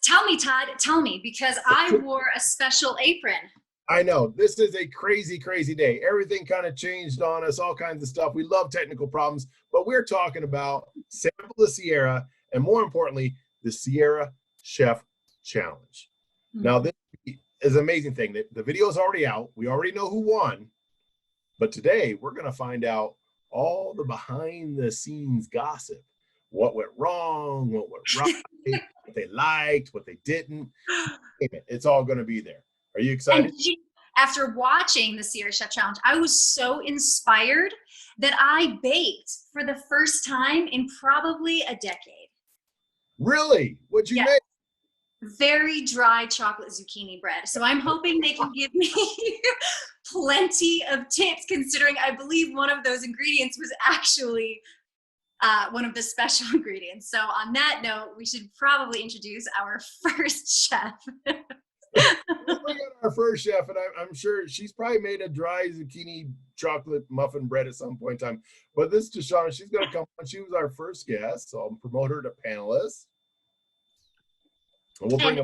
Tell me, Todd, tell me, because I wore a special apron. I know this is a crazy, crazy day. Everything kind of changed on us, all kinds of stuff. We love technical problems, but we're talking about Sample the Sierra, and more importantly, the Sierra Chef Challenge. Now, this is an amazing thing. The video is already out. We already know who won, but today we're going to find out all the behind the scenes gossip. What went wrong, what went right, what they liked, what they didn't. It's all going to be there. Are you excited? After watching the Sierra Chef Challenge, I was so inspired that I baked for the first time in probably a decade. Really? What'd you make? Very dry chocolate zucchini bread. So I'm hoping they can give me plenty of tips, considering I believe one of those ingredients was actually one of the special ingredients. So on that note, we should probably introduce our first chef. We got our first chef, and I'm sure she's probably made a dry zucchini chocolate muffin bread at some point in time. But this is Deshauna. She's going to come on. She was our first guest, so I'll promote her to panelist. And we'll bring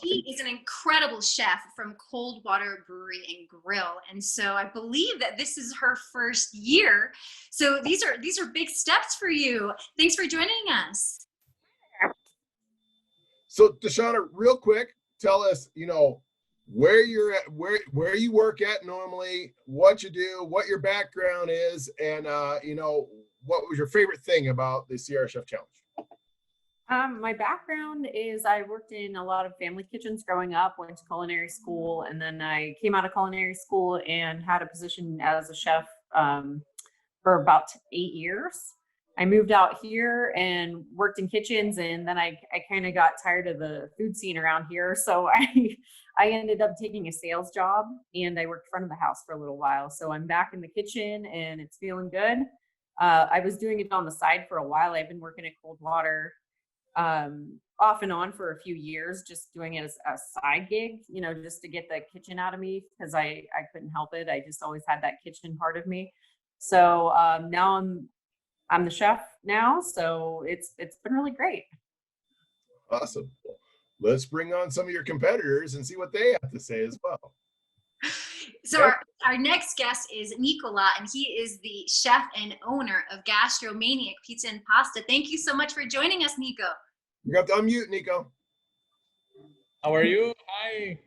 she is an incredible chef from Coldwater Brewery and Grill, and so I believe that this is her first year. So these are big steps for you. Thanks for joining us. So Deshauna, real quick, tell us, where you're at, where you work at normally, what you do, what your background is, and what was your favorite thing about the Sierra Chef Challenge? My background is I worked in a lot of family kitchens growing up, went to culinary school, and then I came out of culinary school and had a position as a chef for about 8 years. I moved out here and worked in kitchens, and then I kind of got tired of the food scene around here. So I ended up taking a sales job, and I worked front of the house for a little while. So I'm back in the kitchen and it's feeling good. I was doing it on the side for a while. I've been working at Coldwater off and on for a few years, just doing it as a side gig, just to get the kitchen out of me, because I couldn't help it. I just always had that kitchen part of me. So now I'm the chef now, so it's been really great. Awesome. Let's bring on some of your competitors and see what they have to say as well. So our next guest is Niko, and he is the chef and owner of Gastromaniac Pizza and Pasta. Thank you so much for joining us, Niko. You have to unmute, Niko. How are you? Hi.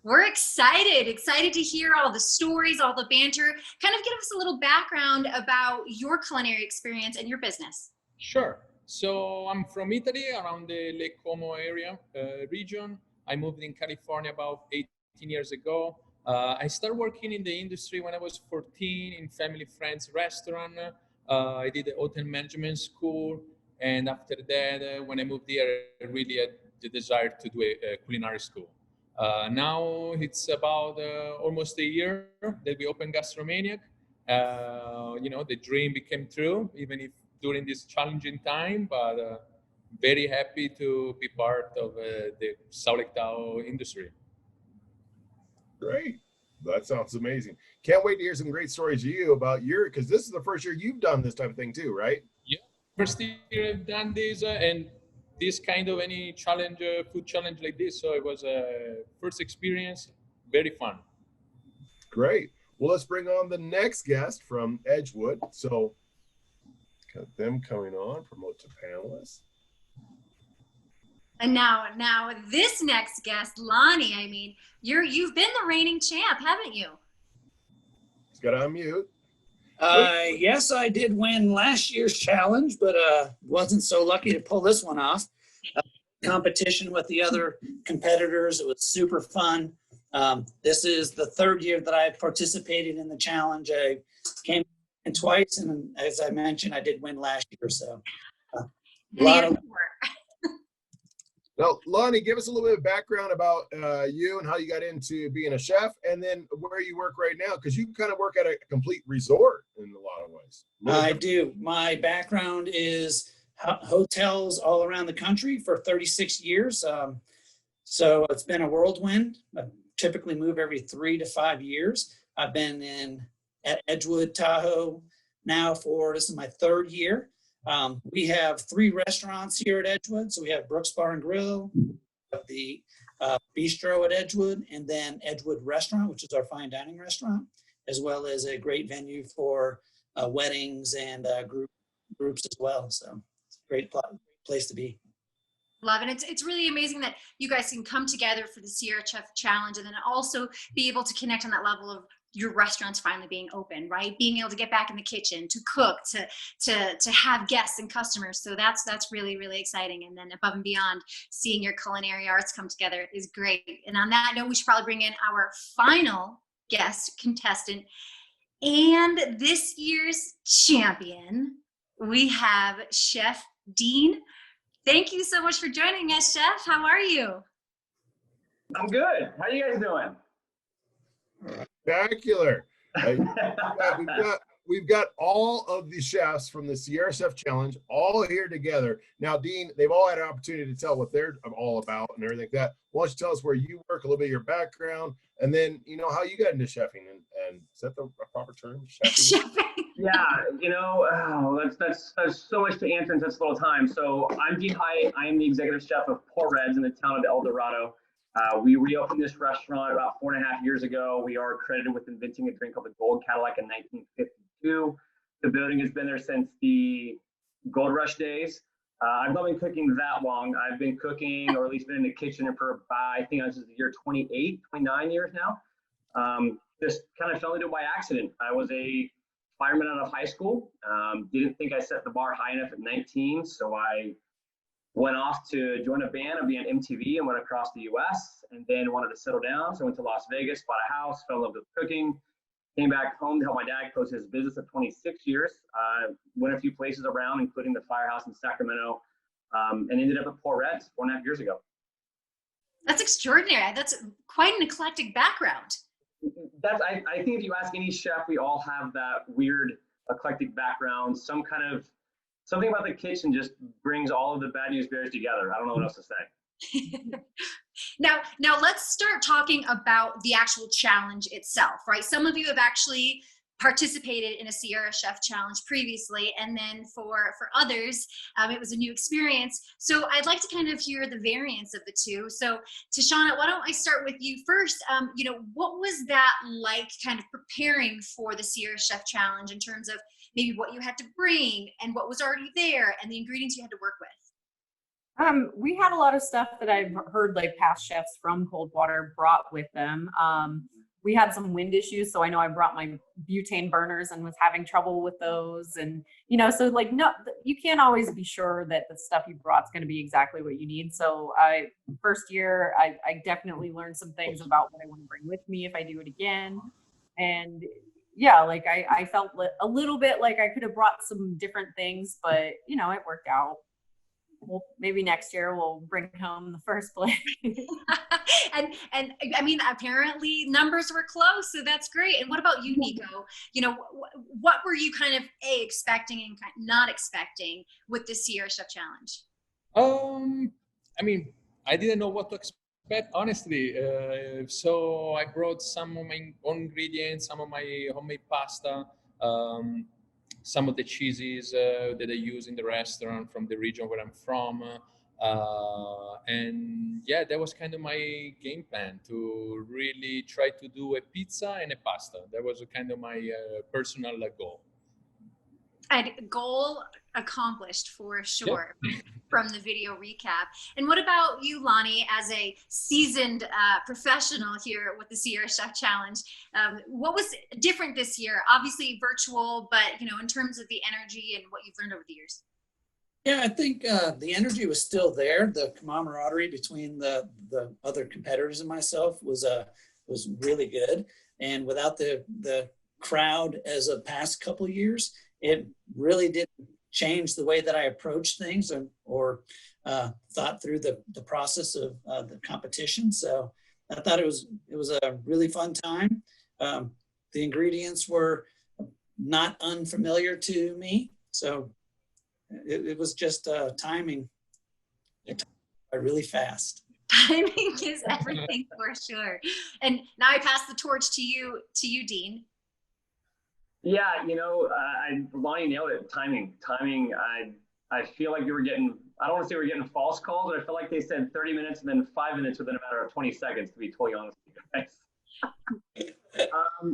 We're excited to hear all the stories, all the banter. Kind of give us a little background about your culinary experience and your business. Sure. So I'm from Italy, around the Lake Como area region. I moved in California about 18 years ago. I started working in the industry when I was 14 in family friends restaurant. I did a hotel management school. And after that, when I moved here, I really had the desire to do a culinary school. Now it's about almost a year that we opened Gastromaniac. The dream became true, even if during this challenging time, but very happy to be part of the Salt Lake Tahoe industry. Great. That sounds amazing. Can't wait to hear some great stories to you about because this is the first year you've done this type of thing too, right? Yeah, first year I've done this and this kind of any challenge, food challenge like this. So it was a first experience, very fun. Great. Well, let's bring on the next guest from Edgewood. So got them coming on, promote to panelists. And now this next guest, Lonnie, I mean, you've been the reigning champ, haven't you? He's got to unmute. Yes, I did win last year's challenge, but wasn't so lucky to pull this one off. Competition with the other competitors, it was super fun. This is the third year that I participated in the challenge. I came in twice, and as I mentioned, I did win last year. So a lot of work. Now, Lonnie, give us a little bit of background about you and how you got into being a chef, and then where you work right now, because you kind of work at a complete resort in a lot of ways. I do. My background is hotels all around the country for 36 years. So it's been a whirlwind. I typically move every 3 to 5 years. I've been at Edgewood, Tahoe now this is my third year. We have 3 restaurants here at Edgewood. So we have Brooks Bar and Grill, the Bistro at Edgewood, and then Edgewood Restaurant, which is our fine dining restaurant, as well as a great venue for weddings and groups as well. So it's a great place to be. Love it. It's really amazing that you guys can come together for the Sierra Chef Challenge and then also be able to connect on that level of your restaurants finally being open, right? Being able to get back in the kitchen, to cook, to have guests and customers. So that's really, really exciting. And then above and beyond, seeing your culinary arts come together is great. And on that note, we should probably bring in our final guest contestant and this year's champion. We have Chef Dean. Thank you so much for joining us, Chef. How are you? I'm good. How you guys doing? Spectacular. We've got all of the chefs from the Sierra Chef Challenge all here together. Now, Dean, they've all had an opportunity to tell what they're all about and everything like that. Why don't you tell us where you work, a little bit of your background, and then, how you got into chefing, and is that the proper term? Chefing? Yeah, that's so much to answer in such little time. So I'm Dean Hyatt. I am the executive chef of Poor Reds in the town of El Dorado. We reopened this restaurant about 4.5 years ago. We are credited with inventing a drink called the Gold Cadillac in 1952. The building has been there since the Gold Rush days. I've not been cooking that long. I've been cooking, or at least been in the kitchen for about, I think this is the year 29 years now. Just kind of fell into it by accident. I was a fireman out of high school. Didn't think I set the bar high enough at 19, so I went off to join a band and be on MTV and went across the US, and then wanted to settle down. So I went to Las Vegas, bought a house, fell in love with cooking, came back home to help my dad close his business of 26 years. Went a few places around, including the Firehouse in Sacramento, and ended up at Poor Reds 4.5 years ago. That's extraordinary. That's quite an eclectic background. I think if you ask any chef, we all have that weird eclectic background. Something about the kitchen just brings all of the bad news bears together. I don't know what else to say. Now let's start talking about the actual challenge itself, right? Some of you have actually participated in a Sierra Chef Challenge previously, and then for others, it was a new experience. So I'd like to kind of hear the variance of the two. So Deshauna, why don't I start with you first? What was that like, kind of preparing for the Sierra Chef Challenge in terms of maybe what you had to bring and what was already there and the ingredients you had to work with? We had a lot of stuff that I've heard like past chefs from Coldwater brought with them. We had some wind issues, so I know I brought my butane burners and was having trouble with those. And, so like, no, you can't always be sure that the stuff you brought is going to be exactly what you need. So first year, I definitely learned some things about what I want to bring with me if I do it again. And yeah, like I felt a little bit like I could have brought some different things, but it worked out. Well, maybe next year we'll bring home the first place. and I mean, apparently numbers were close, so that's great. And what about you, Niko? What were you kind of expecting and not expecting with the Sierra Chef Challenge? I mean, I didn't know what to expect, honestly. So I brought some of my own ingredients, some of my homemade pasta, some of the cheeses that I use in the restaurant from the region where I'm from. And yeah, that was kind of my game plan, to really try to do a pizza and a pasta. That was kind of my personal goal. And goal accomplished for sure. Yep. From the video recap. And what about you, Lonnie, as a seasoned professional here with the Sierra Chef Challenge? What was different this year? Obviously virtual, but in terms of the energy and what you've learned over the years. Yeah, I think the energy was still there. The camaraderie between the other competitors and myself was really good. And without the crowd as of past couple of years, it really didn't change the way that I approached things or thought through the process of the competition. So I thought it was a really fun time. The ingredients were not unfamiliar to me. So it was just timing really fast. Timing is everything for sure. And now I pass the torch to you, Dean. Yeah, Lonnie nailed it. Timing. I feel like you were getting, I don't want to say we're getting false calls, but I feel like they said 30 minutes and then 5 minutes within a matter of 20 seconds, to be totally honest with you guys.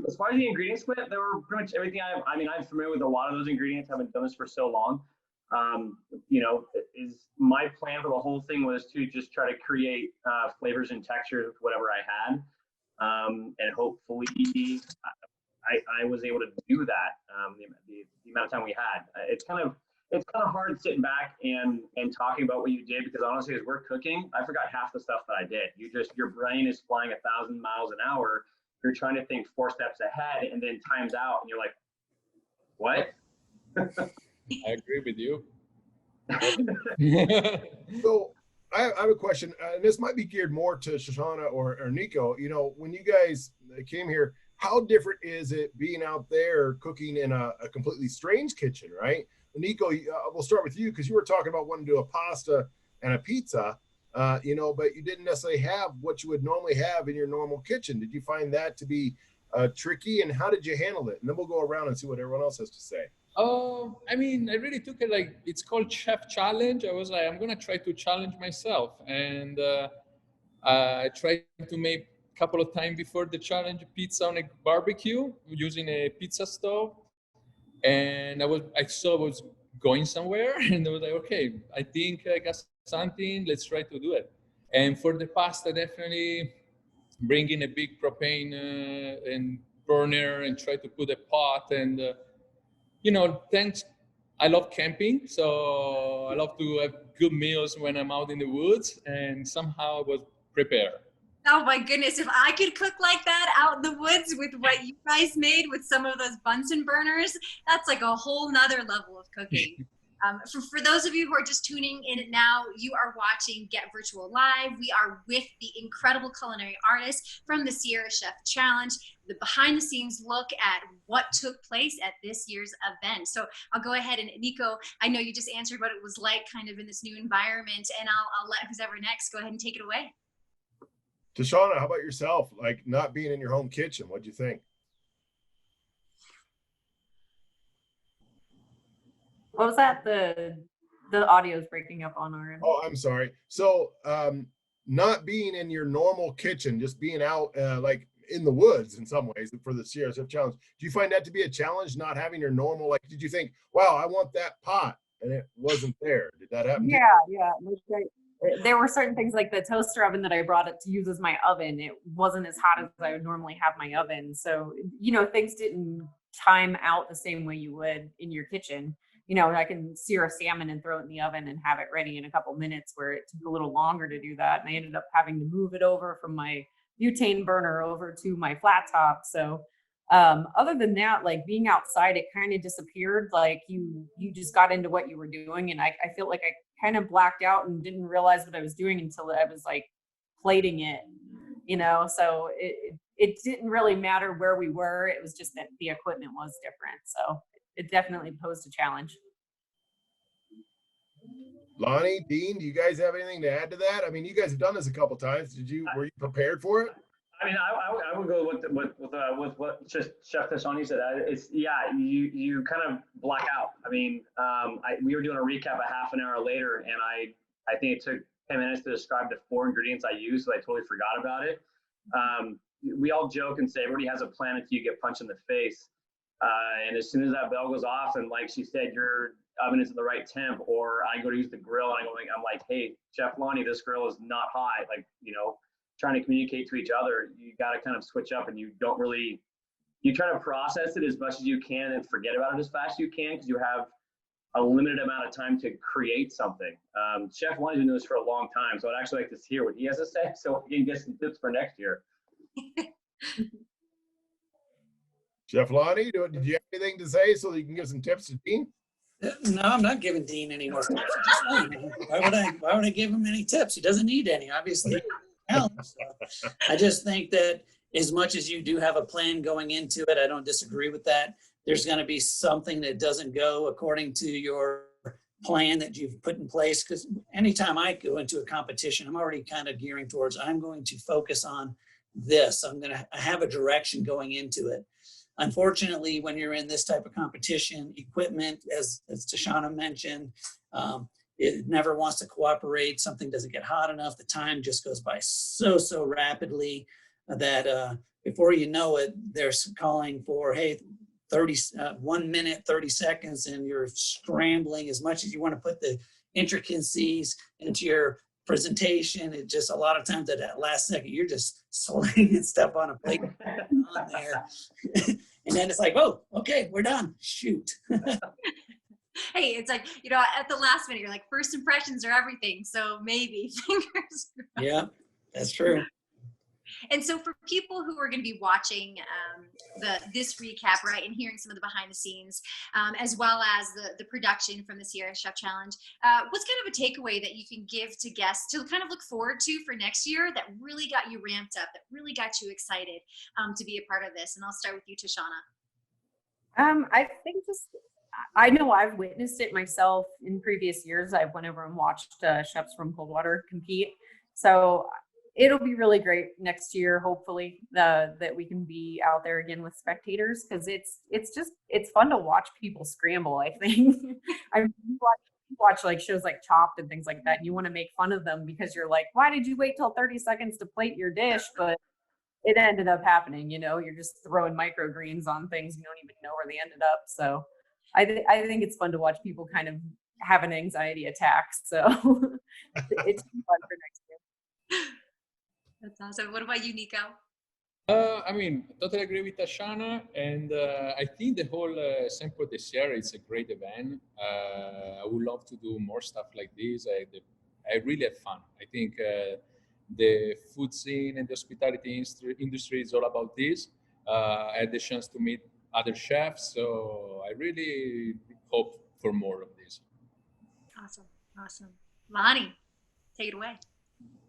As far as the ingredients went, there were pretty much everything. I'm familiar with a lot of those ingredients. I haven't done this for so long. Is my plan for the whole thing was to just try to create flavors and textures with whatever I had. And hopefully I was able to do that the amount of time we had. It's kind of hard sitting back and talking about what you did, because honestly, as we're cooking, I forgot half the stuff that I did. Your brain is flying 1,000 miles an hour. You're trying to think 4 steps ahead, and then time's out, and you're like, what? I agree with you. So I have a question, and this might be geared more to Deshauna or Niko. When you guys came here, how different is it being out there cooking in a completely strange kitchen, right? Niko, we'll start with you, because you were talking about wanting to do a pasta and a pizza, but you didn't necessarily have what you would normally have in your normal kitchen. Did you find that to be tricky, and how did you handle it? And then we'll go around and see what everyone else has to say. I really took it like, it's called Chef Challenge. I was like, I'm going to try to challenge myself. And I tried to make a couple of times before the challenge pizza on a barbecue using a pizza stove. And I saw I was going somewhere, and I was like, okay, I think I got something, let's try to do it. And for the pasta, definitely bring in a big propane and burner and try to put a pot. And thanks, I love camping, so I love to have good meals when I'm out in the woods, and somehow I was prepared. Oh my goodness, if I could cook like that out in the woods with what you guys made with some of those Bunsen burners, that's like a whole nother level of cooking. For those of you who are just tuning in now, you are watching Get Virtual Live. We are with the incredible culinary artist from the Sierra Chef Challenge, the behind the scenes look at what took place at this year's event. So I'll go ahead, and Niko, I know you just answered what it was like kind of in this new environment, and I'll let who's ever next go ahead and take it away. Deshauna, how about yourself? Like, not being in your home kitchen, what'd you think? What was that? The audio is breaking up on our end. Oh, I'm sorry. So, not being in your normal kitchen, just being out like in the woods in some ways for the Sierra Chef Challenge. Do you find that to be a challenge, not having your normal, like, did you think, wow, I want that pot, and it wasn't there? Did that happen? Yeah. There were certain things like the toaster oven that I brought it to use as my oven. It wasn't as hot as I would normally have my oven. So, things didn't time out the same way you would in your kitchen. I can sear a salmon and throw it in the oven and have it ready in a couple minutes, where it took a little longer to do that. And I ended up having to move it over from my butane burner over to my flat top. So other than that, like being outside, it kind of disappeared. Like you just got into what you were doing. And I feel like I kind of blacked out and didn't realize what I was doing until I was like plating it, so it didn't really matter where we were. It was just that the equipment was different. So it definitely posed a challenge. Lonnie, Dean, do you guys have anything to add to that? I mean, you guys have done this a couple times. Were you prepared for it? I mean, I would go with what just Chef Deshauna said. It's you kind of black out. I mean, we were doing a recap a half an hour later, and I think it took 10 minutes to describe the 4 ingredients I used, so I totally forgot about it. We all joke and say everybody has a plan until you get punched in the face. And as soon as that bell goes off, and like she said, your oven is at the right temp, or I go to use the grill, and I'm like, hey, Chef Lonnie, this grill is not hot. Like, trying to communicate to each other, you got to kind of switch up, and you try to process it as much as you can and forget about it as fast as you can, because you have a limited amount of time to create something. Chef Lonnie's been doing this for a long time, so I'd actually like to hear what he has to say, so we can get some tips for next year. Chef Lonnie, did you have anything to say so that you can give some tips to Dean? No, I'm not giving Dean any more tips. Why would I give him any tips? He doesn't need any, obviously. So I just think that as much as you do have a plan going into it, I don't disagree with that. There's going to be something that doesn't go according to your plan that you've put in place. Because anytime I go into a competition, I'm already kind of gearing towards, I'm going to focus on this. I'm going to have a direction going into it. unfortunately, when you're in this type of competition, equipment, as Deshauna mentioned, it never wants to cooperate. Something doesn't get hot enough. The time just goes by so rapidly that before you know it, they're calling for, hey, 1 minute, 30 seconds, and you're scrambling as much as you want to put the intricacies into your presentation. It just, a lot of times at that last second, you're just slinging stuff on a plate on there. And then it's like, oh, okay, we're done. Shoot. Hey, it's like, at the last minute, you're like, first impressions are everything. So maybe, fingers crossed. Yeah, that's true. And so for people who are going to be watching this recap, right, and hearing some of the behind the scenes, as well as the production from the Sierra Chef Challenge, what's kind of a takeaway that you can give to guests to kind of look forward to for next year that really got you ramped up, that really got you excited to be a part of this? And I'll start with you, Deshauna. I think I know I've witnessed it myself in previous years. I've went over and watched chefs from Coldwater compete. So it'll be really great next year, hopefully, that we can be out there again with spectators, because it's fun to watch people scramble, I think. I mean, you watch like shows like Chopped and things like that, and you want to make fun of them because you're like, why did you wait till 30 seconds to plate your dish? But it ended up happening, you're just throwing microgreens on things, you don't even know where they ended up. So I think it's fun to watch people kind of have an anxiety attack. So it's fun for next year. That's awesome. What about you, Niko? I mean, totally agree with Tashana, and I think the whole Sempo de Sierra is a great event. I would love to do more stuff like this. I really have fun. I think the food scene and the hospitality industry is all about this. I had the chance to meet other chefs, so I really hope for more of this. Awesome. Lonnie, take it away.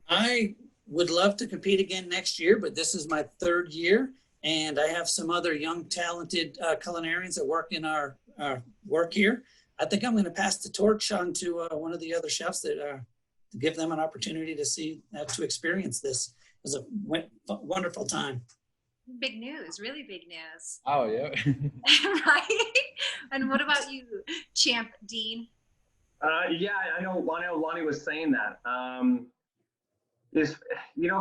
I would love to compete again next year, but this is my 3rd year, and I have some other young, talented culinarians that work in our work here. I think I'm going to pass the torch on to one of the other chefs that to give them an opportunity to to experience this. It was a wonderful time. Big news, really big news. Oh, yeah. Right? And what about you, Champ Dean? Yeah, I know Lonnie was saying that.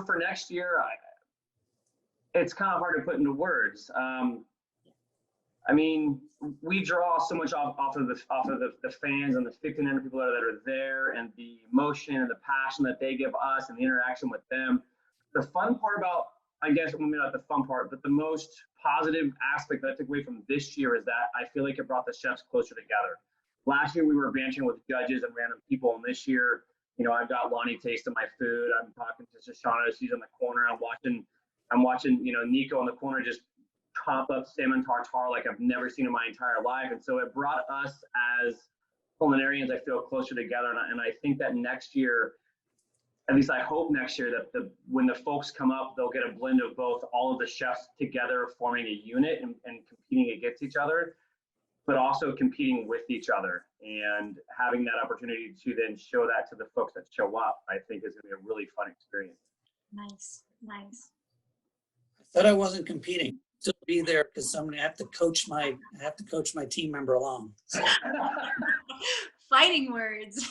For next year, it's kind of hard to put into words. I mean, we draw so much off of the fans and the 1,500 people that are there, and the emotion and the passion that they give us and the interaction with them. The fun part about, I guess, maybe not the fun part, but the most positive aspect that I took away from this year is that I feel like it brought the chefs closer together. Last year we were bantering with judges and random people, and this year, I've got Lonnie tasting my food. I'm talking to Deshauna. She's in the corner. I'm watching, Niko in the corner just top up salmon tartare like I've never seen in my entire life. And so it brought us as culinarians, I feel, closer together. And I think that next year, at least I hope next year, that when the folks come up, they'll get a blend of both, all of the chefs together forming a unit and competing against each other, but also competing with each other, and having that opportunity to then show that to the folks that show up, I think is going to be a really fun experience. Nice. I thought I wasn't competing. Still be there because I have to coach my team member along. So. Fighting words.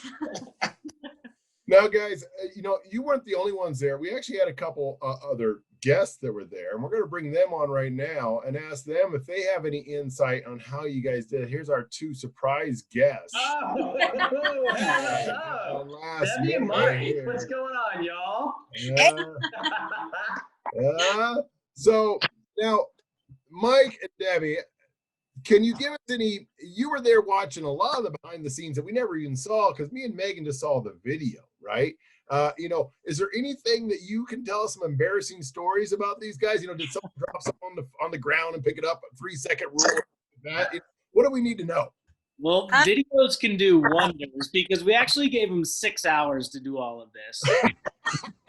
Now, guys, you weren't the only ones there. We actually had a couple other guests that were there, and we're going to bring them on right now and ask them if they have any insight on how you guys did. Here's our 2 surprise guests. Oh, Debbie and Mike, what's going on, y'all? So now, Mike and Debbie, can you give us you were there watching a lot of the behind the scenes that we never even saw, because me and Megan just saw the video, right? Is there anything that you can tell us, some embarrassing stories about these guys? Did someone drop something on the ground and pick it up, a 3-second rule? What do we need to know? Well, videos can do wonders, because we actually gave them 6 hours to do all of this.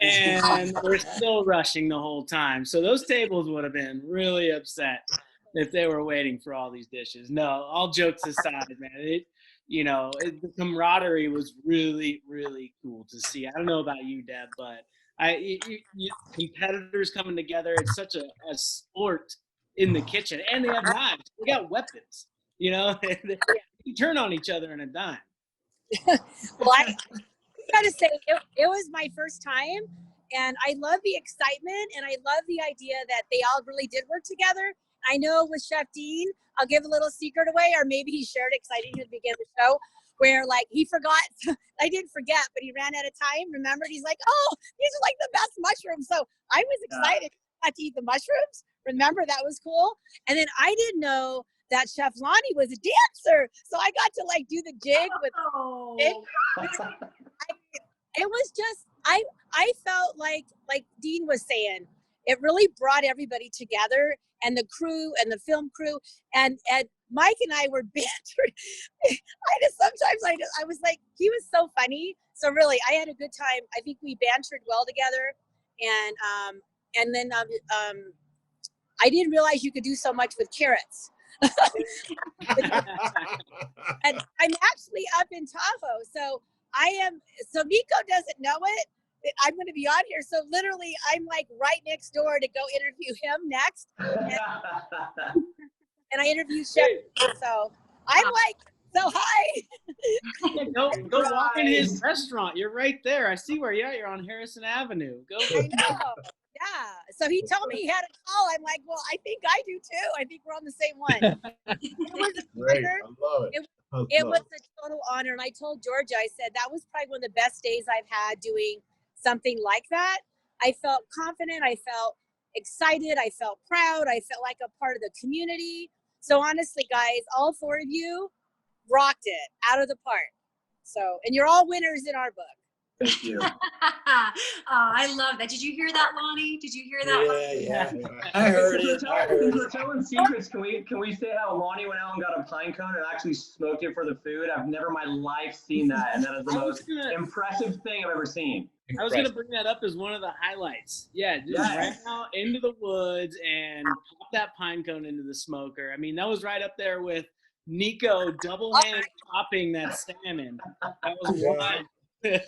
And we're still rushing the whole time. So those tables would have been really upset if they were waiting for all these dishes. No, all jokes aside, man, the camaraderie was really, really cool to see. I don't know about you, Deb, but competitors coming together. It's such a sport in the kitchen, and they have knives. They got weapons, you know. You turn on each other in a dime. Well, I gotta say, it was my first time, and I love the excitement, and I love the idea that they all really did work together. I know with Chef Dean, I'll give a little secret away, or maybe he shared it because I didn't even begin the show, where like he forgot, I didn't forget, but he ran out of time, remembered, he's like, oh, these are like the best mushrooms. So I was excited to eat the mushrooms. Remember, that was cool. And then I didn't know that Chef Lonnie was a dancer. So I got to like do the jig with it was just I felt like Dean was saying, it really brought everybody together, and the crew and the film crew and Mike and I were bantered. I was like, he was so funny. So really I had a good time. I think we bantered well together, and then I didn't realize you could do so much with carrots. And I'm actually up in Tahoe, so Niko doesn't know it. I'm going to be on here, so literally I'm like right next door to go interview him next, and I interview Chef. So I'm like, so hi. Yeah, go walk in his restaurant. You're right there. I see where you're at. You're on Harrison Avenue. Go. I know. Yeah. So he told me he had a call. I'm like, well, I think I do too. I think we're on the same one. It was a Great. pleasure. I love it. It was a total honor. And I told Georgia, I said, that was probably one of the best days I've had doing something like that. I felt confident. I felt excited. I felt proud. I felt like a part of the community. So honestly, guys, all four of you rocked it out of the park. So, and you're all winners in our book. Thank you. I love that. Did you hear that, Lonnie? Did you hear that? Yeah. I heard it. Since we're telling secrets, can we say how Lonnie went out and got a pine cone and actually smoked it for the food? I've never in my life seen that, and that is the most impressive thing I've ever seen. I was going to bring that up as one of the highlights. Yeah, just ran out into the woods and popped that pine cone into the smoker. I mean, that was right up there with Niko double-hand chopping that salmon. That was wild. Yeah,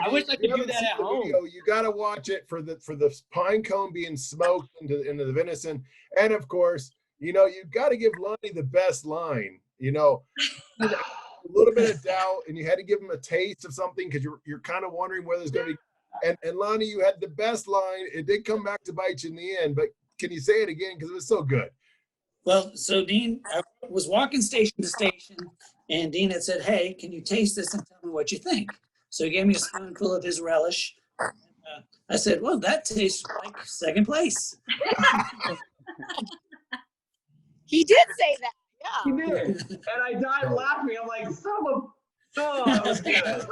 I wish I could do that at home. Video, you got to watch it for the pine cone being smoked into the venison, and of course, you got to give Lonnie the best line. A little bit of doubt, and you had to give him a taste of something because you're kind of wondering whether it's going to be. And Lonnie, you had the best line. It did come back to bite you in the end, but can you say it again because it was so good? Well, so Dean, I was walking station to station, and Dean had said, hey, can you taste this and tell me what you think? So he gave me a spoonful of his relish. I said, well, that tastes like second place. He did say that. He Yeah. did. And I died laughing. I'm like, that was good.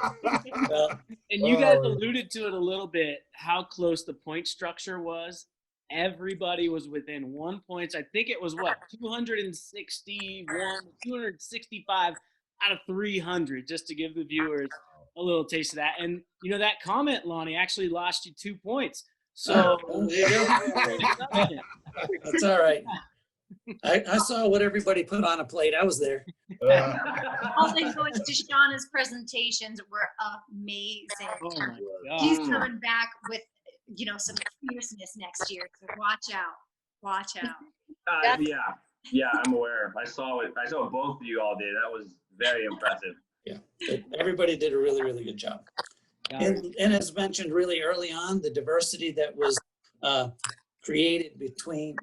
Well, And you guys alluded to it a little bit, how close the point structure was. Everybody was within 1 point. I think it was 261, 265 out of 300, just to give the viewers a little taste of that. And that comment, Lonnie, actually lost you 2 points. So that's all right. I saw what everybody put on a plate. I was there. Also, Deshauna's presentations were amazing. Oh my God. He's coming back with some fierceness next year. So watch out. Yeah, I'm aware. I saw what both of you all did. That was very impressive. Yeah, everybody did a really, really good job. And as mentioned really early on, the diversity that was created between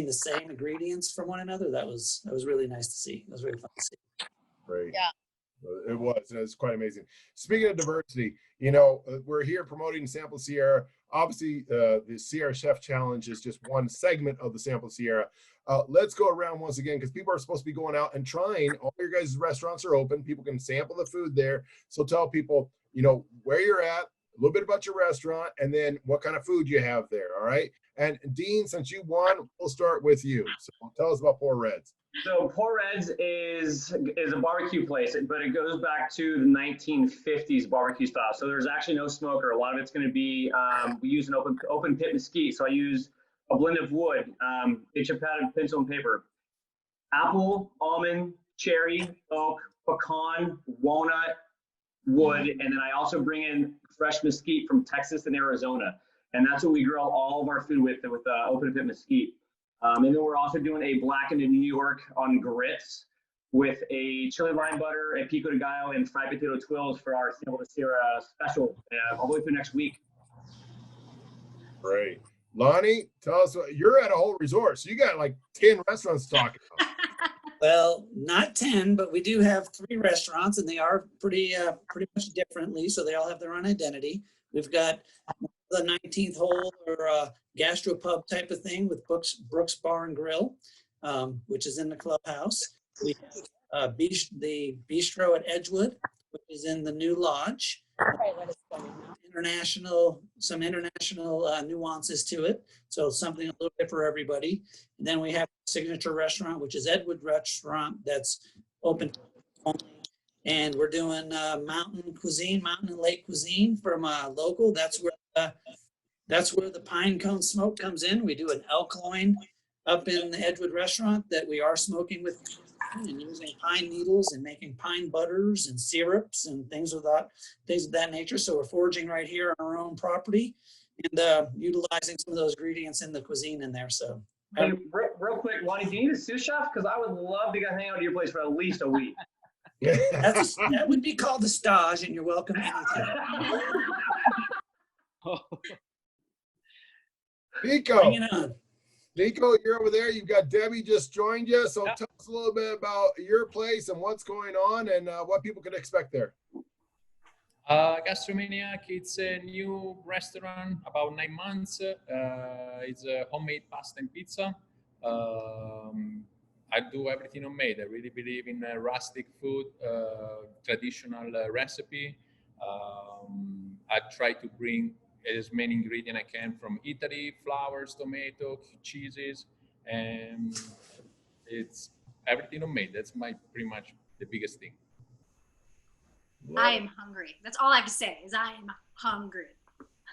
the same ingredients from one another, that was really nice to see. It was really fun to see. Great. Yeah. It was quite amazing. Speaking of diversity, we're here promoting Sample Sierra. Obviously, the Sierra Chef Challenge is just one segment of the Sample Sierra. Let's go around once again because people are supposed to be going out and trying. All your guys' restaurants are open. People can sample the food there. So tell people, where you're at, a little bit about your restaurant, and then what kind of food you have there. All right. And Dean, since you won, we'll start with you. So tell us about Poor Reds. So Poor Reds is a barbecue place, but it goes back to the 1950s barbecue style. So there's actually no smoker. A lot of it's going to be, we use an open pit mesquite. So I use a blend of wood, chip padded pencil and paper, apple, almond, cherry, oak, pecan, walnut, wood. And then I also bring in fresh mesquite from Texas and Arizona. And that's what we grill all of our food with open pit mesquite. And then we're also doing a blackened in New York on grits with a chili lime butter, a pico de gallo, and fried potato twills for our Sample the Sierra special all the way through next week. Great. Lonnie, tell us, you're at a whole resort, so you got like 10 restaurants to talk about. Well, not 10, but we do have 3 restaurants, and they are pretty much differently, so they all have their own identity. We've got the 19th hole, or gastropub type of thing with Brooks Bar and Grill, which is in the clubhouse. We have the bistro at Edgewood, which is in the new lodge. Some international nuances to it, so something a little bit for everybody. And then we have a signature restaurant, which is Edgewood Restaurant, that's open only. And we're doing mountain and lake cuisine from local. That's where the pine cone smoke comes in. We do an elk loin up in the Edgewood Restaurant that we are smoking with and using pine needles and making pine butters and syrups and things of that nature. So we're foraging right here on our own property and utilizing some of those ingredients in the cuisine in there. So, hey, real quick, Lonnie, do you need a sous chef? Because I would love to hang out at your place for at least a week. that would be called the stage, and you're welcome anytime. Niko. Bring it on. Niko, you're over there. You've got Debbie just joined you. So tell us a little bit about your place and what's going on and what people can expect there. Gastromaniac, it's a new restaurant, about 9 months. It's a homemade pasta and pizza. I do everything homemade. I really believe in rustic food, traditional recipe. I try to bring as many ingredients I can from Italy: flowers, tomato, cheeses, and it's everything homemade. That's pretty much the biggest thing. I am hungry. That's all I have to say is I am hungry.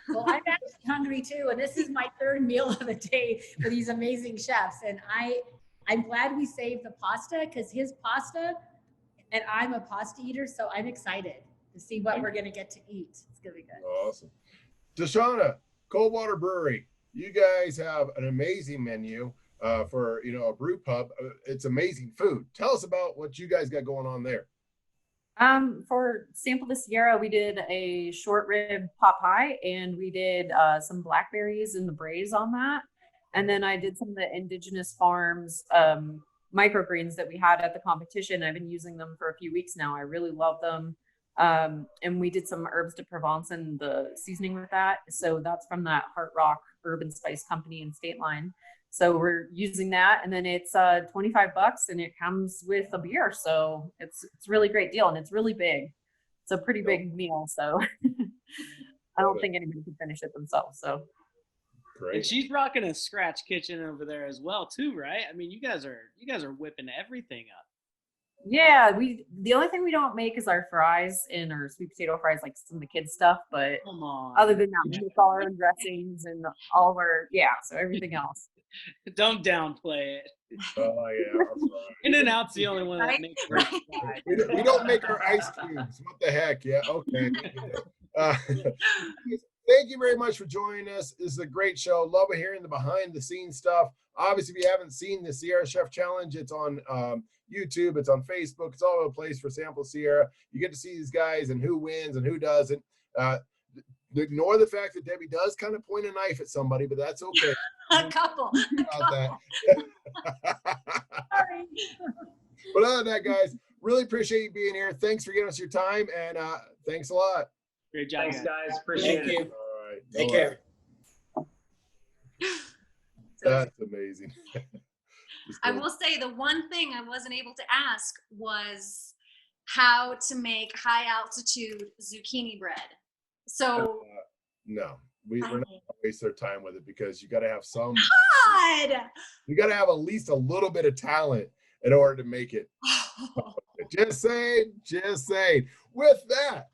Well, I'm actually hungry too, and this is my 3rd meal of the day for these amazing chefs. And I'm glad we saved the pasta because his pasta, and I'm a pasta eater, so I'm excited to see what we're gonna get to eat. It's gonna be good. Awesome. Deshauna, Coldwater Brewery, you guys have an amazing menu for a brew pub. It's amazing food. Tell us about what you guys got going on there. For Sample the Sierra, we did a short rib pot pie, and we did some blackberries and the braise on that. And then I did some of the indigenous farms microgreens that we had at the competition. I've been using them for a few weeks now. I really love them. And we did some herbs de Provence and the seasoning with that. So that's from that Heart Rock Herb and Spice Company in State Line. So we're using that, and then it's $25 and it comes with a beer. So it's a really great deal, and it's really big. It's a pretty big meal. So I don't think anybody can finish it themselves. So great. And she's rocking a scratch kitchen over there as well too, right? I mean, you guys are whipping everything up. Yeah, the only thing we don't make is our fries and our sweet potato fries, like some of the kids stuff. But Come on. other than that, we make all our own dressings and all of our so everything else. Don't downplay it. Oh yeah. In-N-Out's the only one that makes it. We don't make our ice cubes. What the heck? Yeah. Okay. Thank you very much for joining us. This is a great show. Love hearing the behind the scenes stuff. Obviously, if you haven't seen the Sierra Chef Challenge, it's on YouTube, it's on Facebook, it's all over the place for Sample Sierra. You get to see these guys and who wins and who doesn't. Ignore the fact that Debbie does kind of point a knife at somebody, but that's okay. A couple. Sorry. But other than that, guys, really appreciate you being here. Thanks for giving us your time, and thanks a lot. Great job. Thanks, guys. Appreciate it. All right. Take care. That's amazing. I will say the one thing I wasn't able to ask was how to make high altitude zucchini bread. So no, we're not going to waste our time with it because you got to have some. God! You got to have at least a little bit of talent in order to make it. Just saying. With that,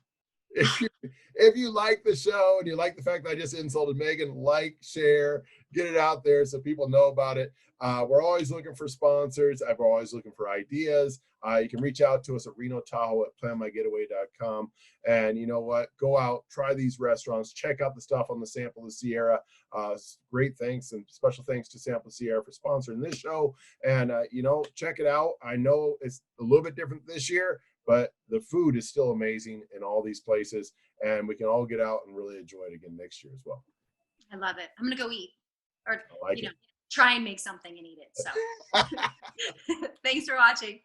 if you're If you like the show and you like the fact that I just insulted Megan, like, share, get it out there so people know about it. We're always looking for sponsors. We're always looking for ideas. You can reach out to us at Reno Tahoe at planmygetaway.com. And you know what? Go out, try these restaurants, check out the stuff on the Sample of Sierra. Great thanks and special thanks to Sample Sierra for sponsoring this show. And, check it out. I know it's a little bit different this year, but the food is still amazing in all these places. And we can all get out and really enjoy it again next year as well. I love it. I'm going to go eat or, like try and make something and eat it. So thanks for watching.